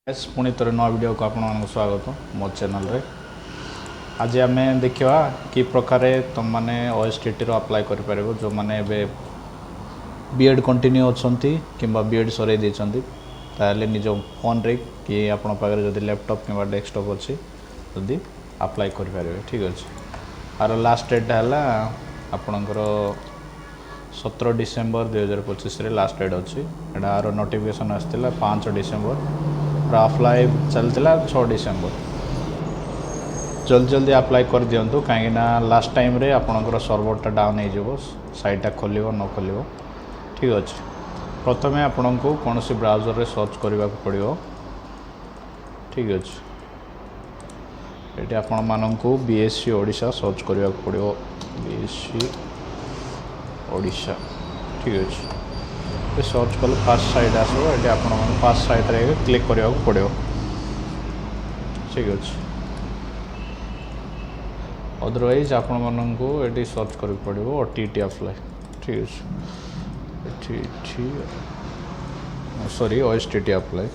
पुणी थोड़े नवा वीडियो को आप स्वागत मो चैनल रे। आज आम देखा कि प्रकार तुम मैंने ओएसटीटी अप्लाई कर जो मैंने बीएड कंटिन्यू अच्छा कि बीएड सर देते निज फोन रे कि आप जब लैपटॉप कि डेस्कटॉप अच्छी जदि अप्लाई करें ठीक अच्छे। आर लास्ट डेट है आपणकर 17 डिसेम्बर 2025 लास्ट डेट अच्छी। यार नोटिफिकेशन आसाला 5 डिसेम्बर अप्लाई चलता 6 डिसेम्बर। जल्दी जल्दी अप्लाई कर दिंतु कहीं लास्ट टाइम रे आपणकर सर्वरटा डाउन हो साइटा खोल न खोल ठीक अच्छे। प्रथम आपण को कौन सी ब्राउजर रे सर्च करने को पड़ो ठीक अच्छे। ये आपण मानक बीएससी ओडिशा सर्च करने को पड़ो बीएससी ओडिशा ठीक अच्छे। सर्च कले फास्ट साइट आसो ये आप फास्ट साइट रे क्लिक करने को पड़ो ठीक अच्छे। अदरवाइज आपण मानक ये सर्च कर पड़ो ओटीटी अप्लाई ठीक अच्छे। सॉरी ओएसटीटी अप्लाई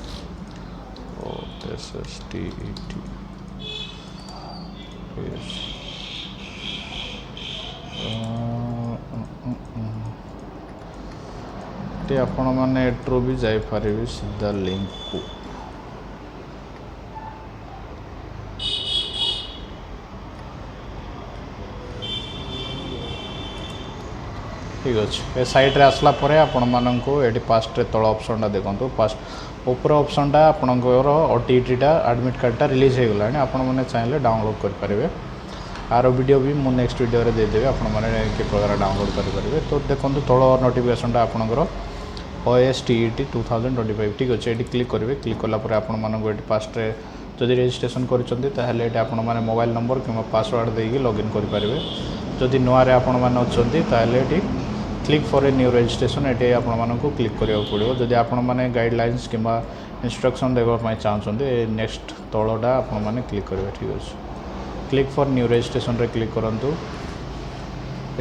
ओएसटीटी आपण मैंने एट्रो भी जापारे सीधा लिंक को ठीक अच्छे। ए साइट रे आसला परे आपण मानक ये पास्ट रे तल ऑप्शन देखो पास्ट ऊपर ऑप्शन टा आपणकर ओटीटीटा एडमिट कार्डटा रिलीज हो गला आपण मैंने चाहिए डाउनलोड करेंगे। आर वीडियो भी मुझे नेक्स्ट वीडियो रे देदेवी आपण मैंने कि प्रकार डाउनलोड करेंगे। तो देखो तल नोटिफिकेशन आपणकर OSTET 2025 ठीक अच्छे। ये क्लिक करेंगे। क्लिक कलापर आपण मानक ये पास्ट रे जदि रजिस्ट्रेशन करें आपण मैंने मोबाइल नंबर कि पासवर्ड देकी लॉगिन करेंगे। जदि नुआ रे आपण मैंने अच्छा click for a new registration ये आपण मानक क्लिक करने पड़ो। जदि आपण मैंने गाइडलाइंस कि इंस्ट्रक्शन देवाई चाहते नेक्स्ट तलटा आपण मैंने क्लिक करेंगे ठीक अच्छे। क्लिक फॉर न्यू रजिस्ट्रेशन रे क्लिक करूँ।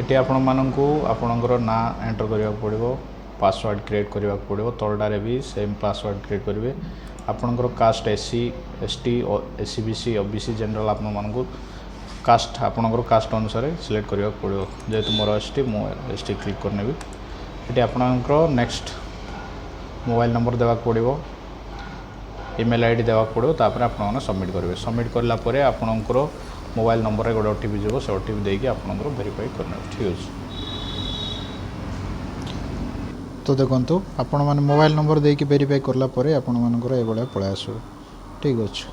ये आपण मानक आपणकर ना एंटर करने पड़ो पासवर्ड क्रिएट करने पड़ो। तलटारे भी सेम पासवर्ड क्रिएट करेंगे। आपणकर caste SC ST SCBC OBC general आपण मानक कास्ट आपणकर कास्ट अनुसार सिलेक्ट करने पड़ो। जेहेतु मोर ST मो ST क्लिक करने भी ये आपणकर नेक्स्ट मोबाइल नंबर देवाक पड़ो ईमेल आईडी देवाक पड़ो। तापर आपण सबमिट करेंगे। सबमिट कलापर आपणकर मोबाइल नंबर रे गोटे OTP जो से OTP देकी आपणकर वेरीफाई करने ठीक अच्छे। तो देखो आपण मैंने मोबाइल नंबर देकी वेरीफाई करला परे आपण मानकर ए बड़ा पळा आसो ठीक अच्छे।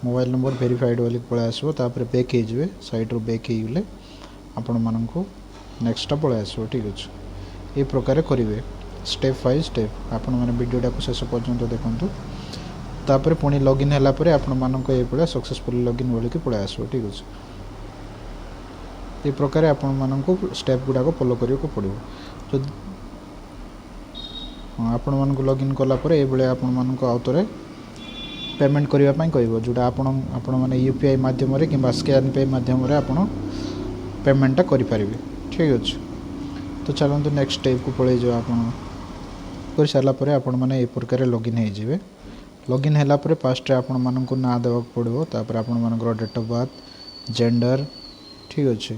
मोबाइल नंबर वेरीफाइड वाली पळा आसो तापर बैक हे जवे साइट रो बैक हे गले आपण मानक नेक्स्ट पळा आसो ठीक अच्छे। ये प्रकार करेंगे स्टेप बाय स्टेप आपण मैंने वीडियोटा को शेष पर्यंत देखंतु। तापर पुणी लॉगिन हैला परे आपण मानक ए पळा सक्सेसफुली लॉगिन बोली कि पळा आसो ठीक अच्छे। ये प्रकार आपण मानक स्टेप गुडा को फॉलो करियो को पड़ो। जो आपण मानक लॉगिन कला परे ए बळे आपण मानक आउतरे पेमेंट करिया पई कहबो जोटा आपण माने यूपीआई माध्यम रे किबा स्कैन पे माध्यम रे आपण पेमेंटटा करि परिबे ठीक अच्छे। तो चलंतु नेक्स्ट स्टेप को पळे जो आपण कर सारला परे आपण माने ए प्रकार लॉगिन हे जिवे। लॉगिन हैला परे पास्ट रे आपण मानक ना देवा पड़ो। तापर आपण मानकर डेट ऑफ बर्थ जेंडर ठीक अच्छे।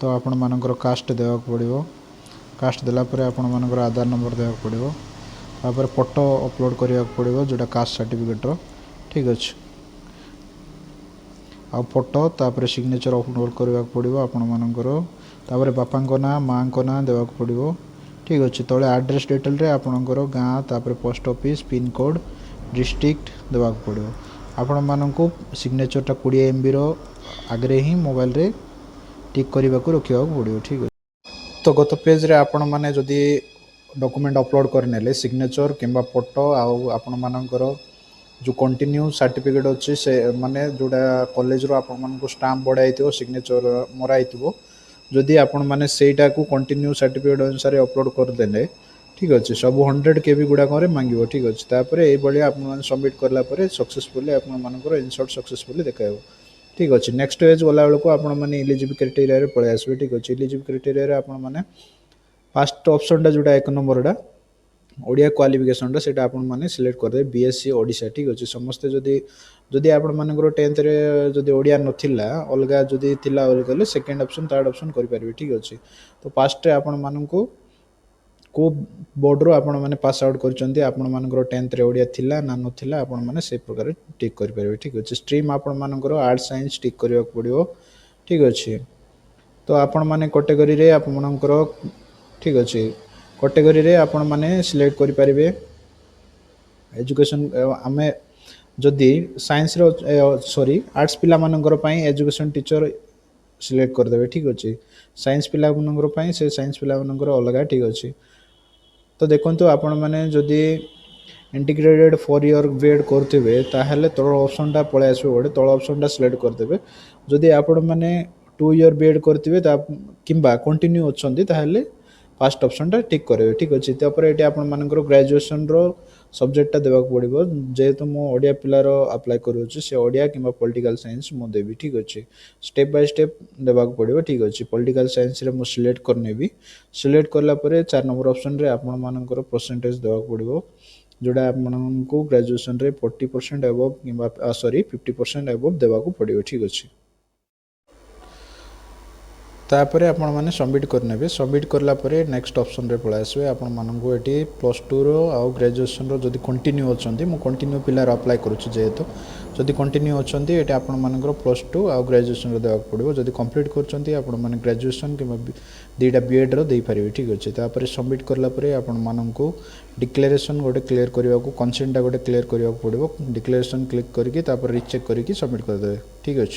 तो आपण मानकर कास्ट देवा पड़ो। कास्ट देला परे आपण मानकर आधार नंबर देवा पड़ो। तापर फोटो अपलोड करिया पड़ो जोटा कास्ट सर्टिफिकेट रो ठीक अच्छे। आ फोटो तापर सिग्नेचर अपलोड करिया पड़ो आपण मानकर। तापर बापा को ना माँ को ना देवा पड़ो ठीक अच्छे। तले एड्रेस डिटेल रे आपणकर गाँ तापर post office pin code district देवा पड़ो। आपण मानक सिग्नेचरटा 20 MB रो आगे ही मोबाइल रे टिक करने को रखा पड़ो ठीक अच्छे। तो गत पेज रे आपण माने जदि डॉक्यूमेंट अपलोड करने सिग्नेचर किंबा फोटो आपण मानकर जो कंटिन्यू सर्टिफिकेट अच्छे से माने जोड़ा कॉलेज रो आपण मानक स्टाम्प बड़ाई सिग्नेचर मराई जदि आपण माने सेटा को कंटिन्यू सर्टिफिकेट अनुसार अपलोड कर देले ठीक अच्छे। सब 100 KB गुड़ा करे मांगिबो ठीक अच्छे। तापर ए बळे आपण माने सबमिट करला परे सक्सेसफुली आपण मानकर इंसर्ट सक्सेसफुली देखाइबो ठीक अच्छे। नेक्स्ट पेज गला बेलको आपण माने एलिजिबल क्राइटेरिया रे पळे आसबे ठीक अच्छे। एलिजिबल क्राइटेरिया रे आपण माने फर्स्ट ऑप्शन टा जोटा 1 नंबर टा ओडिया क्वालिफिकेशन सेटा आपण माने सिलेक्ट कर दे बीएससी ओडिशा ठीक अछि समस्त जदी जदी आपण मानकर 10th रे जदी ओडिया नथिला अलगा जदी थिला गले सेकंड ऑप्शन थर्ड ऑप्शन करि परबे ठीक अछि तो पास्ट रे आपण माननको को बोर्ड रो आपण माने पास आउट करचंदी आपण मानकर 10th रे ओडिया थिला ना नथिला आपण माने से प्रकार टिक करि परबे ठीक अछि स्ट्रीम आपण मानकर आर्ट साइंस टिक करिया पड़ियो ठीक अछि तो आपण माने कैटेगरी रे आपण मानकर ठीक अछि कैटेगरी रे आपण माने सिलेक्ट करि परिबे एजुकेशन आमे जदि साइंस रो सॉरी आर्ट्स पिला मानकर पई एजुकेशन टीचर सिलेक्ट कर देबे ठीक अछि साइंस पिला मानकर पई से साइंस पिला मानकर अलगा ठीक अछि तो देखंतु आपण माने जदि इंटीग्रेटेड 4 ईयर बीएड करथिबे ताहेले तळ ऑप्शन टा पळे आसबे गोटे तळ ऑप्शन टा सिलेक्ट कर देबे जदि आपण माने 2 ईयर बीएड करथिबे ता किंबा कंटिन्यू अछंती ताहेले फास्ट ऑप्शन टा टिक करेबे ठीक अछि तापर एटी आपण मानकर ग्रेजुएशन रो सब्जेक्ट टा देबा पड़िबो जेहेतु मो ओडिया पिलार अप्लाई करूछि से ओडिया किंबा पॉलिटिकल साइंस मो देबी ठीक अछि स्टेप बाय स्टेप देबा पड़िबो ठीक अछि पॉलिटिकल साइंस रे मो सिलेक्ट करनेबी सिलेक्ट करला परे 4 नंबर ऑप्शन रे आपण मानकर परसेंटेज देबा पड़िबो जोड़ा आपको ग्रेजुएशन रे 40% अबव किंबा सॉरी 50% अबव देबा को पड़िबो ठीक अछि तापर आपण माने सबमिट करनेबे सबमिट करला परे नेक्स्ट ऑप्शन रे पळा आसबे आपण माननको एटी +2 रो आ ग्रेजुएशन रो जदी कंटिन्यू अछंती मो कंटिन्यू पिलर अप्लाई करूछि जेहेतु जदी कंटिन्यू अछंती एटी आपण मानकर +2 आ ग्रेजुएशन रो देबा पड़िबो जदी कंप्लीट करछंती आपण माने ग्रेजुएशन किंबा दीटा बीएड रो देई परिबे ठीक अछि तापर सबमिट करला परे आपण माननको डिक्लेरेशन गोटे क्लियर करबा को कंसेंट गोटे क्लियर करबा पड़िबो डिक्लेरेशन क्लिक करके तापर रीचेक करके सबमिट कर देबे ठीक अछि।